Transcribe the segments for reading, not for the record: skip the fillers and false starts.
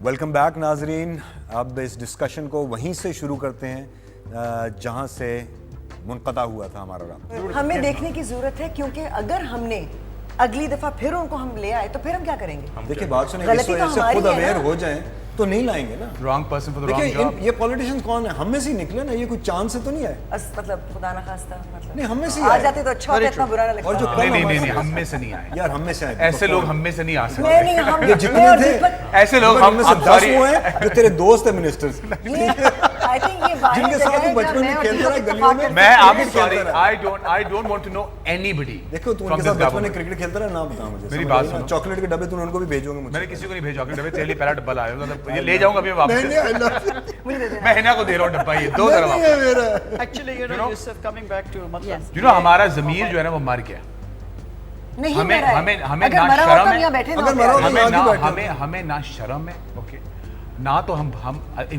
Welcome back नाजरीन. अब इस डिस्कशन को वहीं से शुरू करते हैं जहां से मुनक़ता हुआ था हमारा राब्ता. हमें देखने की जरूरत है क्योंकि अगर हमने अगली दफा फिर उनको हम ले आए तो फिर हम क्या करेंगे? देखिए बात सुनिए, इस गलती तो वजह से हमारी खुद है अवेयर ना। हो जाएं तो नहीं लाएंगे ना. रॉन्ग पर्सन फॉर द देखिए रॉन्ग जॉब. ये पॉलिटिशियंस कौन है? हम में से ही निकले ना, ये कोई चांद से तो नहीं आए. मतलब खुदा ना खास्ता मतलब नहीं, हम में से ही आ आए. जाते तो अच्छा होता, इतना बुरा ना लगता. और जो नहीं नहीं हमारे नहीं, साथ- हम में से नहीं आए. यार हम में से आए. ऐसे लोग हम में से नहीं आ मैं सकते. नहीं हम ये जितने मैं और थे, दीपक ऐसे लोग हम में से 10 sorry. वो हैं जो तेरे दोस्त है मिनिस्टर्स. ये आई थिंक ये वाहिद जिनके साथ जगह तू है बचपन जहाँ में मैं और खेलता रहा दीपक गलियों में. इत्तेफाक मैं करते आप हैं। खेलता सॉरी, रहा. I don't want to know anybody. देखो तू उनके साथ बचपन में क्रिकेट खेलता रहा ना, बता मुझे. मेरी समझ बात आई ना? सुनो. चॉकलेट के डब्बे तूने उनको भी भेजोगे मुझे. मैंने किसी को नहीं भेजा. डब्बे तेरे लिए पहला डब्बा लाया हूं. ये ले जाऊंगा अभी वापस. नहीं I love you. मुझे दे देना। मैं हिना को दे रहा हूं डब्बा. ये दो तरफ. नहीं है मेरा. Actually, you know, Yusuf, coming back to मतलब यू नो हमारा ज़मीर जो है ना वो मर गया. नहीं हमें मरा है। हमें हमें अगर ना मरा शर्म होता हम है. यहाँ बैठे ना अगर होते मरा आज। होता हमें आज ना ही बैठे हमें हमें ना शर्म है. ओके ना तो हम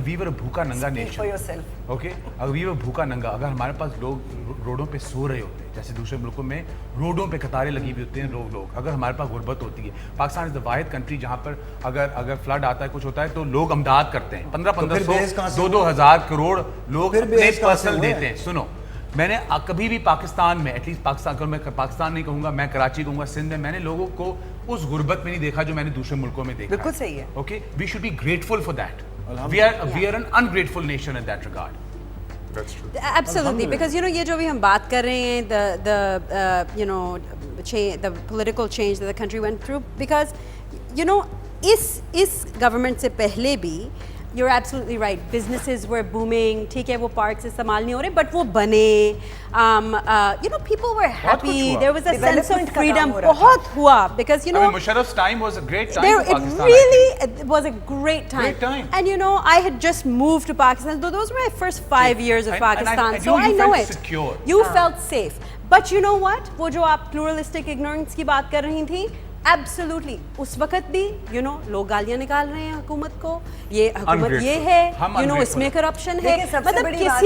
वी वर भूखा नंगा Speak for nation. yourself. Okay अगर वी वर भूखा नंगा, अगर हमारे पास लोग रोडों पे सो रहे होते हैं जैसे दूसरे मुल्कों में रोडों पे कतारें लगी हुई होती हैं लोग, अगर हमारे पास गुर्बत होती है. Pakistan is the Wahid country जहाँ पर अगर फ्लड आता है कुछ होता है तो लोग अमदाद करते हैं. 1500 2,000 करोड़ लोग फिर अपने बेहस कहाँ से पर्सनल हुआ है? देते हैं. सुनो, मैंने कभी भी पाकिस्तान में, एटलीस्ट पाकिस्तान को मैं पाकिस्तान नहीं कहूँगा, मैं कराची कहूँगा, सिंध में, मैंने लोगों को उस गुर्बत में नहीं देखा जो मैंने दूसरे मुल्कों में देखा. बिल्कुल सही है. Okay we should be grateful for that. We are an ungrateful nation in that regard. Absolutely, because you know ये जो भी हम बात कर रहे हैं the political change that the country went through, because you know इस government से पहले भी you're absolutely right, businesses were booming, ठीक है वो parks इस्तेमाल नहीं हो रहे but वो बने. You know people were happy, हुआ. there was a sense Development of का freedom. काम हो रहा था. बहुत हुआ because you know Musharraf's time was a great time there, for Pakistan. it really it was a great time. Great time. And you know, I had just moved to Pakistan. Those were my first 5 years of And I Pakistan. knew So I you know felt it. secure. You felt safe. But you know what? वो जो आप pluralistic ignorance की बात कर रही थी, absolutely. उस वक्त भी, you know, लोग गालियाँ निकाल रहे हैं हुकूमत को. ये हुकूमत ये है, हम you know, ungrateful इसमें corruption है. देखिए, सबसे मतलब बड़ी बात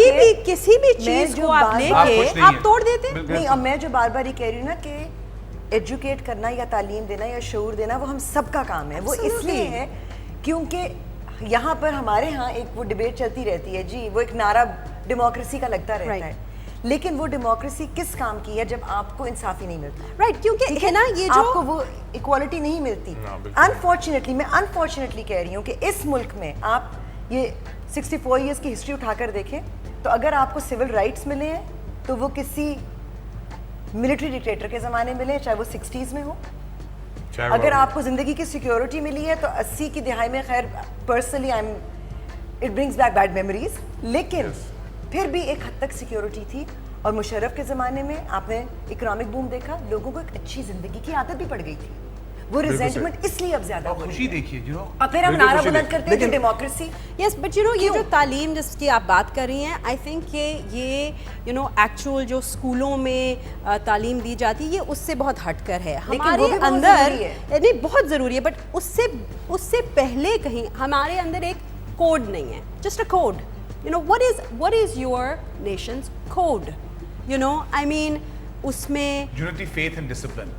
किसी भी मैं चीज़ जो को आप बात- आप खुश लेके नहीं आप हैं. तोड़ देते. बिल्कुल. नहीं, अब मैं जो बार बार ये कह रही हूँ ना कि एजुकेट करना या तालीम देना या शऊर देना वो हम सबका काम है. वो इसलिए Absolutely. है क्योंकि यहाँ पर हमारे यहाँ एक वो डिबेट चलती रहती है जी, वो एक नारा डेमोक्रेसी का लगता रहता Right. है, लेकिन वो डेमोक्रेसी किस काम की है जब आपको इंसाफी नहीं मिलता. Right, क्योंकि ठीक है ना ये जो आपको वो इक्वालिटी नहीं मिलती. अनफॉर्चुनेटली मैं अनफॉर्चुनेटली कह रही हूँ कि इस मुल्क में आप ये 64 इयर्स की हिस्ट्री उठाकर देखें तो अगर आपको सिविल राइट्स मिले हैं तो वो किसी मिलिट्री डिक्टेटर के ज़माने मिले हैं, चाहे वो 60s में हो. अगर आपको ज़िंदगी की सिक्योरिटी मिली है तो 80 की दिहाई में, खैर personally I am it brings back bad memories, लेकिन फिर भी एक हद तक सिक्योरिटी थी. और मुशर्रफ के ज़माने में आपने इकोनॉमिक बूम देखा, लोगों को एक अच्छी ज़िंदगी की आदत भी पड़ गई थी. वो रिजेंटमेंट इसलिए अब ज़्यादा हो रही खुशी है. देखिए यू नो. और फिर हम नारा बुलंद करते हैं कि democracy. Yes but you know ये जो तालीम जिसकी आप बात कर रही हैं, आई थिंक ये यू नो एक्चुअल जो स्कूलों में तालीम दी जाती है ये उससे बहुत हटकर है. लेकिन हमारे वो भी बहुत अंदर ज़रूरी है. नहीं बहुत ज़रूरी है, बट उससे पहले कहीं हमारे अंदर एक कोड नहीं है. Just a code, you know what is your nation's code, you know, I mean उसमें unity, faith and discipline.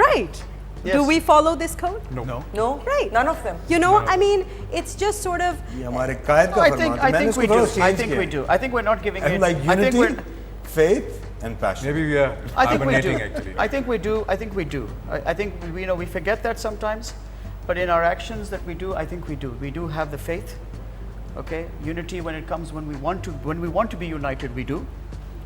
right. Do Yes. we follow this code? No. No, Right. none of them. You know, I mean, it's just sort of ये हमारे कायद का I Farman think था. मैंने we उसको do. थोड़ा I change think किया. we do. I think we're not giving And it. like I think unity, we're. faith and passion. Maybe we are I think we do. hibernating actually. I think we do. I think we do. I think we, you know, we forget that sometimes, but in our actions that we do, I think we do. We do have the faith. Okay, unity when it comes when we want to be united, we do.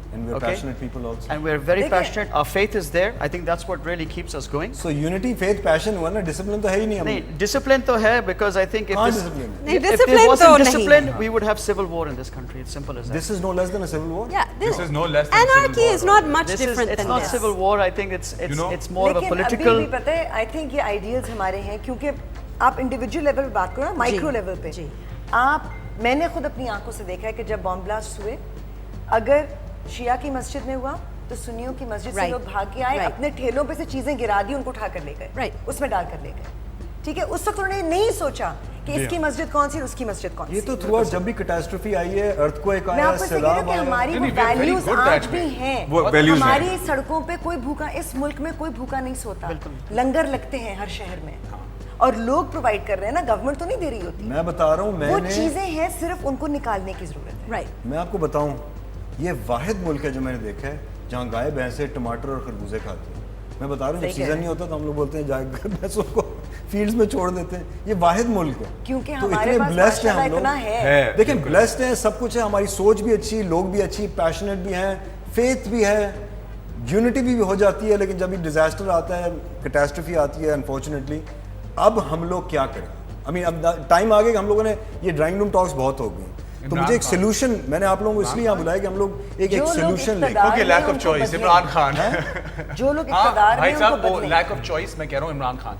And we're Okay. passionate people also. And we're very देखिए- passionate. Our faith is there. I think that's what really keeps us going. So unity, faith, passion हुआ ना, discipline तो है ही नहीं हमें. नहीं, discipline तो है because I think if हाँ, this, discipline. नहीं, if there discipline wasn't तो नहीं discipline, है. we would have civil war in this country. It's simple as that. This is no less than a civil war. yeah. This is no less than civil anarchy war. is not much This is, different it's than not this. civil war. I think it's You know- it's more of a लेकिन political. अभी भी पता है, I think ये ideals हमारे हैं क्योंकि आप इंडिविजुअल लेवल पे बात करो ना, माइक्रो लेवल पे जी. आप, मैंने खुद अपनी आंखों से देखा है कि जब बॉम्ब ब्लास्ट हुए, अगर शिया की मस्जिद में हुआ तो सुन्नियों की मस्जिद से Right. लोग भाग के आए, Right. अपने ठेलों पे से चीजें गिरा दी, उनको उठा कर ले गए, Right. उसमें डाल कर ले गए. ठीक है, उस वक्त उन्होंने नहीं सोचा कि इसकी मस्जिद कौन सी और उसकी मस्जिद कौन ये सी. तो थ्रू जब भी कैटास्ट्रोफी आई है, अर्थक्वेक मैं आया, आपको इसलिए कह रही सैलाब हूँ कि आया. हमारी नहीं, वो नहीं, we are very values good आज that भी way. हैं. वो values हैं. हमारी सड़कों पे कोई भूखा, इस मुल्क में कोई भूखा नहीं सोता. लंगर लगते हैं हर शहर में. और लोग प्रोवाइड कर रहे हैं ना, गवर्नमेंट तो नहीं दे रही होती। मैं बता रहा हूँ, वो मैंने चीजें हैं, सिर्फ उनको निकालने की जरूरत है। राइट। मैं आपको बताऊं, ये वाहिद मुल्क है जो मैंने देखा है जहाँ गाय भैंसे टमाटर और खरबूजे खाती हैं। मैं बता रहा हूँ, जब सही कह सीजन रहे नहीं होता तो हम लोग बोलते हैं जाए भैंसों को फील्ड्स में छोड़ देते हैं। ये वाहिद मुल्क है क्योंकि तो हमारे इतने पास ब्लेस्ड हैं माशाल्लाह हम लोग। इतना है। देखिए ब्लेस्ड हैं, सब कुछ है, हमारी सोच भी अच्छी, लोग भी अच्छी, पैशनेट भी हैं, फेथ भी है, यूनिटी भी हो जाती है। लेकिन जब ये डिजास्टर आता है, कैटास्ट्रोफी आती है अनफॉर्चुनेटली, अब हम लोग क्या करें? आई मीन अब टाइम आ गया कि हम लोगों ने ये ड्राइंग रूम टॉक्स बहुत हो गई, तो मुझे एक सोल्यूशन, मैंने आप लोगों को इसलिए यहाँ बुलाया कि हम लोग एक सोल्यूशन लें। Okay, lack of choice, Imran Khan. जो लोग इक़्तिदार भाई में साहब, उनको वो बदलें। लैक ऑफ चॉइस मैं कह रहा हूँ इमरान खान।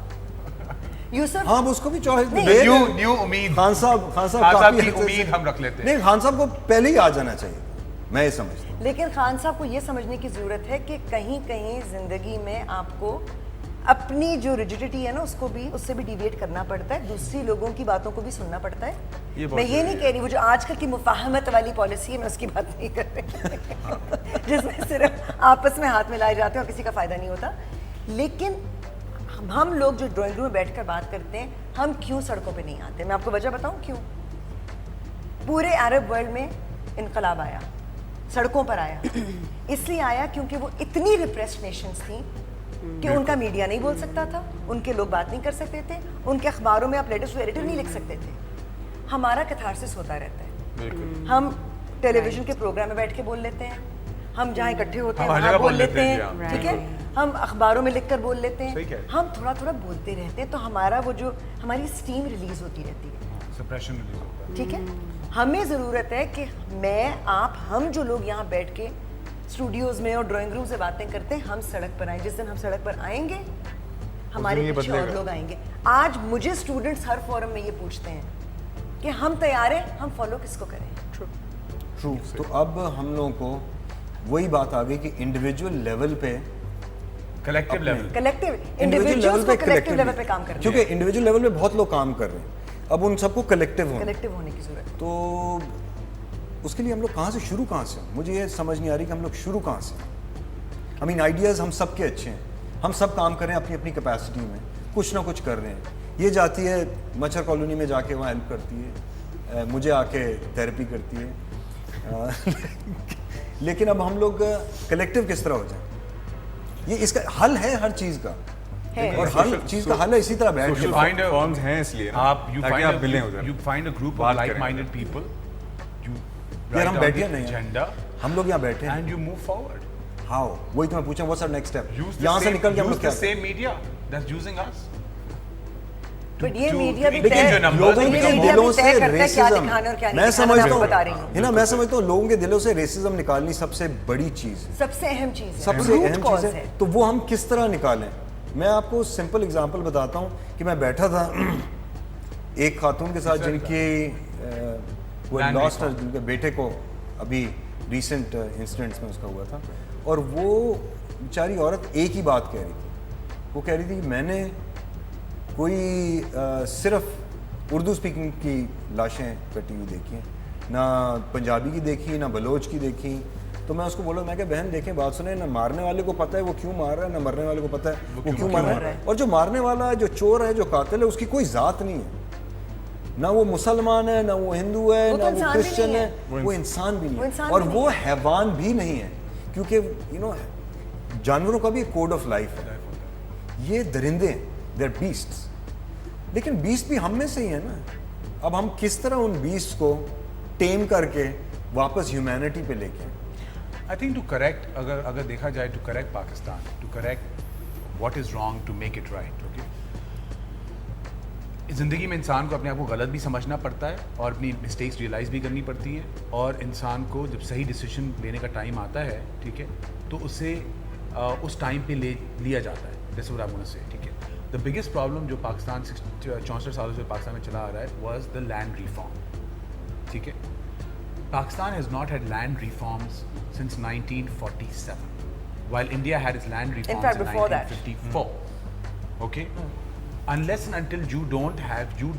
यूसुफ, हाँ, उसको भी चॉइस न्यू उम्मीद। खान साहब खान साहब काफी की अच्छे उम्मीद से- हम रख लेते हैं। नहीं, खान साहब को पहले ही आ जाना चाहिए, मैं ये समझता हूँ। लेकिन खान साहब को ये समझने की ज़रूरत है कि कहीं कहीं ज़िंदगी में आपको अपनी जो रिजिडिटी है ना, उसको भी, उससे भी डिविएट करना पड़ता है, दूसरी लोगों की बातों को भी सुनना पड़ता है। मैं ये नहीं कह रही, वो जो आजकल की मुफाहमत वाली पॉलिसी है, मैं उसकी बात नहीं कर रही जिसमें सिर्फ आपस में हाथ मिलाए जाते हैं और किसी का फ़ायदा नहीं होता। लेकिन हम लोग जो ड्राइंग रूम में बैठकर बात करते हैं, हम क्यों सड़कों पे नहीं आते? मैं आपको वजह बताऊं क्यों। पूरे अरब वर्ल्ड में इनकलाब आया, सड़कों पर आया, इसलिए आया क्योंकि वो इतनी रिप्रेस्ड नेशंस थी कि उनका मीडिया नहीं बोल सकता था, उनके लोग बात नहीं कर सकते थे, उनके अखबारों में आप लेटर्स टू एडिटर नहीं लिख सकते थे। हमारा कैथारसिस होता रहता है, हम टेलीविजन के प्रोग्राम में बैठ के बोल लेते हैं, हम जहाँ इकट्ठे होते हैं वहाँ बोल लेते हैं, ठीक है, हम अखबारों में लिखकर बोल लेते हैं, हम थोड़ा थोड़ा बोलते रहते हैं, तो हमारा वो जो हमारी स्टीम रिलीज होती रहती है, सप्रेशन रिलीज होता है। ठीक है। हमें ज़रूरत है कि मैं, आप, हम जो लोग यहाँ बैठ के स्टूडियोज़ में और ड्राइंग रूम से बातें करते हैं, हम सड़क पर आएं। जिस दिन हम सड़क पर आएंगे, हमारे पीछे और लोग आएंगे। आज मुझे स्टूडेंट्स हर फोरम में ये पूछते हैं कि हम तैयार हैं, हम फॉलो किसको करें? ट्रू। तो अब हम लोगों को वही बात आ गई कि इंडिविजुअल लेवल पे, कलेक्टिव लेवल, कलेक्टिव, इंडिविजुअल्स को कलेक्टिव लेवल पे काम करना है, क्योंकि इंडिविजुअल लेवल पे बहुत लोग काम कर रहे हैं, अब उन सबको कलेक्टिव होना, कलेक्टिव होने की जरूरत है। तो उसके लिए हम लोग कहाँ से शुरू, कहाँ से? मुझे ये समझ नहीं आ रही कि हम लोग शुरू कहाँ से। आई मीन आइडियाज़ हम सब के अच्छे हैं, हम सब काम कर रहे हैं अपनी अपनी कैपेसिटी में, कुछ ना कुछ कर रहे हैं। ये जाती है मच्छर कॉलोनी में जाके वहाँ हेल्प करती है, मुझे आके थेरेपी करती है लेकिन अब हम लोग कलेक्टिव किस तरह हो जाए? ये इसका हल है हर चीज़ का, और हर चीज़ का हल है इसी तरह बैठ के। find a- फॉर्म्स हैं इसलिए ना, आप you ताकि find आप a मिलें उधर, you find a group of बात करें like-minded उधर। people, you यार write हम down बैठे the नहीं हैं, agenda हम लोग यहाँ बैठे हैं, and you move forward. How? वही तो मैं पूछा, what's our next step? Use the यहाँ से same- निकल के हम use लोग क्या the करें? same media that's using us. But ये to मीडिया भी increase तय, your numbers, लोगों to के मीडिया become भी दिलों तय से करता है क्या रेसिज्म, दिखाना और क्या नहीं मैं दिखाना, समझता आपको हूँ, बता रही हूँ। है ना, मैं समझता हूँ लोगों के दिलों से रेसिज्म निकालनी सबसे बड़ी चीज़ है, सबसे अहम चीज़ है, सबसे root अहम cause चीज़ है। तो वो हम किस तरह निकालें? मैं आपको सिंपल एग्जांपल बताता हूँ कि मैं बैठा था एक खातून के साथ जिनकी वो Land लॉस्ट, reform. जिनके बेटे को अभी रिसेंट इंसिडेंट्स में उसका हुआ था, और वो बेचारी औरत एक ही बात कह रही थी। वो कह रही थी कि मैंने कोई सिर्फ उर्दू स्पीकिंग की लाशें कटी हुई देखी हैं, ना पंजाबी की देखी, ना बलोच की देखी। तो मैं उसको बोला, मैं क्या बहन देखें, बात सुने, ना मारने वाले को पता है वो क्यों मार रहा है, ना मरने वाले को पता है वो क्यों मार रहा है। और जो मारने वाला है, जो चोर है, जो कातिल है, उसकी कोई ज़ात नहीं है, ना वो मुसलमान है, ना वो हिंदू है, वो तो ना इंसान वो भी क्रिश्चियन नहीं है, वो इंसान भी नहीं वो है, इंसान और भी वो नहीं हैवान भी नहीं है, क्योंकि यू नो जानवरों का भी एक कोड ऑफ लाइफ है। ये दरिंदे हैं, दे आर बीस्ट्स, लेकिन बीस्ट भी हम में से ही है ना। अब हम किस तरह उन बीस्ट को टेम करके वापस ह्यूमैनिटी पे लेके? I think to correct, अगर देखा जाए, to correct Pakistan, to correct what is wrong, to make it right, okay? ज़िंदगी में इंसान को अपने आप को गलत भी समझना पड़ता है और अपनी मिस्टेक्स रियलाइज़ भी करनी पड़ती है, और इंसान को जब सही डिसीजन लेने का टाइम आता है, ठीक है, तो उसे उस टाइम पे लिया जाता है, जैसे वो आप से, ठीक है। द बिगेस्ट प्रॉब्लम जो पाकिस्तान 64 सालों से पाकिस्तान में चला आ रहा है वाज द लैंड रिफॉर्म, ठीक है। Pakistan has not had land reforms since 1947, while India had its land reforms fact, in before that. 1954. Okay, unless and until you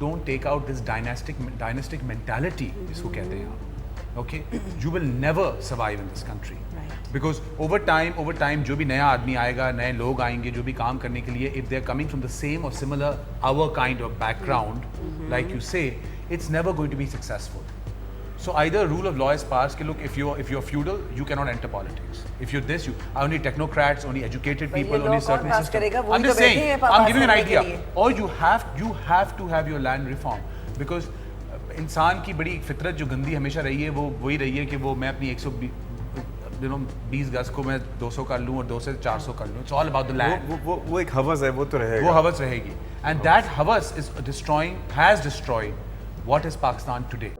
don't take out this dynastic mentality, इसको कहते हैं आप, okay, you will never survive in this country. Right. Because over time جو بھی نیا آدمی آئے گا, نئے لوگ آئیں گے جو بھی کام کرنے کے لیے, if they are coming from the same or similar our kind of background, like you say, it's never going to be successful. So either rule of law is passed, look, if you're feudal, you cannot enter politics. If you're this, only technocrats, only educated people, only certain systems. I'm just saying, I'm giving an idea. Or you have to have your land reform, because انسان کی بڑی فطرت جو گندی ہمیشہ رہی ہے وہ وہی رہی ہے کہ وہ میں اپنی 120 گز کو میں 200 کر لوں اور 200 سے 400 کر لوں. It's all about the land. وہ ایک ہوس ہے, وہ تو رہے گا, وہ ہوس رہے گی. And that ہوس has destroyed what is Pakistan today.